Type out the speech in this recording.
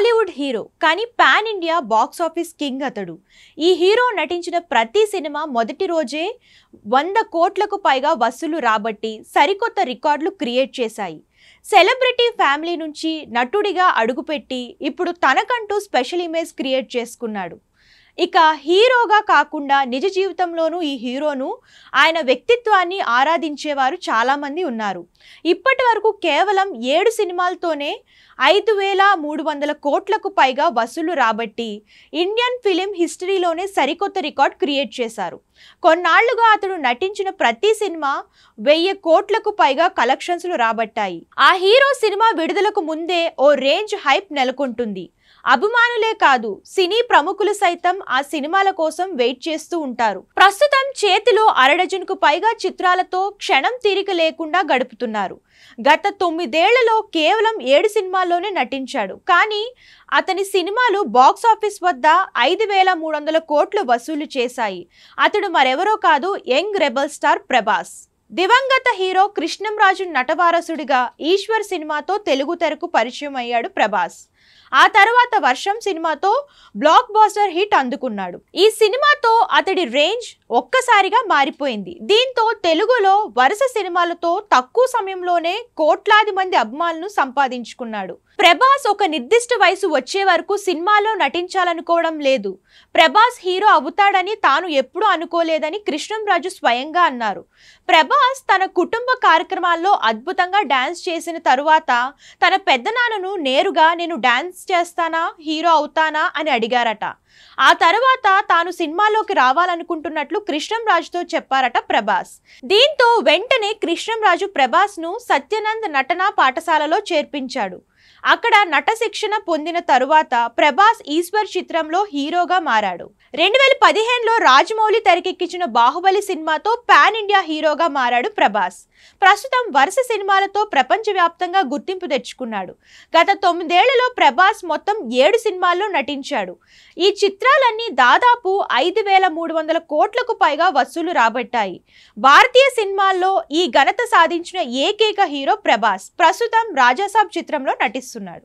Bollywood hero కానీ pan India box office king అతడు. ఈ హీరో నటించిన ప్రతి సినిమా మొదటి రోజే 100 కోట్లకు పైగా వసూలు రాబట్టి సరికొత్త రికార్డులు క్రియేట్ చేశాయి. సెలబ్రిటీ ఫ్యామిలీ నుంచి నటుడిగా అడుగుపెట్టి ఇప్పుడు తనకంటూ స్పెషల్ ఇమేజ్ క్రియేట్ చేసుకున్నాడు. ఇక హీరోగా కాకుండా నిజ జీవితంలోనూ ఈ హీరోను ఆయన వ్యక్తిత్వాన్ని ఆరాధించేవారు చాలామంది ఉన్నారు. ఇప్పటి వరకు కేవలం 7 సినిమాలతోనే 5,300 కోట్లకు పైగా వసూలు రాబట్టి ఇండియన్ ఫిలిం హిస్టరీలోనే సరికొత్త రికార్డ్ క్రియేట్ చేశారు. కొన్నాళ్లుగా అతడు నటించిన ప్రతి సినిమా 1000 కోట్లకు పైగా కలెక్షన్స్లు రాబట్టాయి. ఆ హీరో సినిమా విడుదలకు ముందే ఓ రేంజ్ హైప్ నెలకొంటుంది. అభిమానులే కాదు, సినీ ప్రముఖులు సైతం ఆ సినిమాల కోసం వెయిట్ చేస్తూ ఉంటారు. ప్రస్తుతం చేతిలో 1/2 డజన్కు పైగా చిత్రాలతో క్షణం తీరిక లేకుండా గడుపుతున్నారు. గత 9 ఏళ్లలో కేవలం 7 సినిమాల్లోనే నటించాడు. కానీ అతని సినిమాలు బాక్స్ ఆఫీస్ వద్ద 5,300 కోట్లు వసూలు చేశాయి. అతడు మరెవరో కాదు, యంగ్ రెబల్ స్టార్ ప్రభాస్. దివంగత హీరో కృష్ణంరాజు నటవారసుడిగా ఈశ్వర్ సినిమాతో తెలుగు తెరకు పరిచయం అయ్యాడు ప్రభాస్. ఆ తర్వాత వర్షం సినిమాతో బ్లాక్ బాస్టర్ హిట్ అందుకున్నాడు. ఈ సినిమాతో అతడి రేంజ్ ఒక్కసారిగా మారిపోయింది. దీంతో తెలుగులో వరుస సినిమాలతో తక్కువ సమయంలోనే కోట్లాది మంది అభిమానులను సంపాదించుకున్నాడు. ప్రభాస్ ఒక నిర్దిష్ట వయసు వచ్చే వరకు సినిమాలో నటించాలనుకోవడం లేదు. ప్రభాస్ హీరో అవుతాడని తాను ఎప్పుడూ అనుకోలేదని కృష్ణంరాజు స్వయంగా అన్నారు. ప్రభాస్ తన కుటుంబ కార్యక్రమాల్లో అద్భుతంగా డాన్స్ చేసిన తరువాత తన పెద్దనాన్నను నేరుగా నేను డాన్స్ చేస్తానా, హీరో అవుతానా అని అడిగారట. ఆ తర్వాత తాను సినిమాలోకి రావాలనుకుంటున్నట్లు కృష్ణంరాజుతో చెప్పారట ప్రభాస్. దీంతో వెంటనే కృష్ణంరాజు ప్రభాస్ ను సత్యనంద్ నటనా పాఠశాలలో చేర్పించాడు. అక్కడ నట శిక్షణ పొందిన తరువాత ప్రభాస్ ఈశ్వర్ చిత్రంలో హీరోగా మారాడు. 2015లో రాజమౌళి తెరకెక్కించిన బాహుబలి సినిమాతో పాన్ ఇండియా హీరోగా మారాడు ప్రభాస్. ప్రస్తుతం వరుస సినిమాలతో ప్రపంచవ్యాప్తంగా గుర్తింపు తెచ్చుకున్నాడు. గత 9 ఏళ్లలో ప్రభాస్ మొత్తం 7 సినిమాల్లో నటించాడు. ఈ చిత్రాలన్నీ దాదాపు 5,300 కోట్లకు పైగా వసూలు రాబట్టాయి. భారతీయ సినిమాల్లో ఈ ఘనత సాధించిన ఏకైక హీరో ప్రభాస్. ప్రస్తుతం రాజాసాబ్ చిత్రంలో నటిస్తున్నాడు.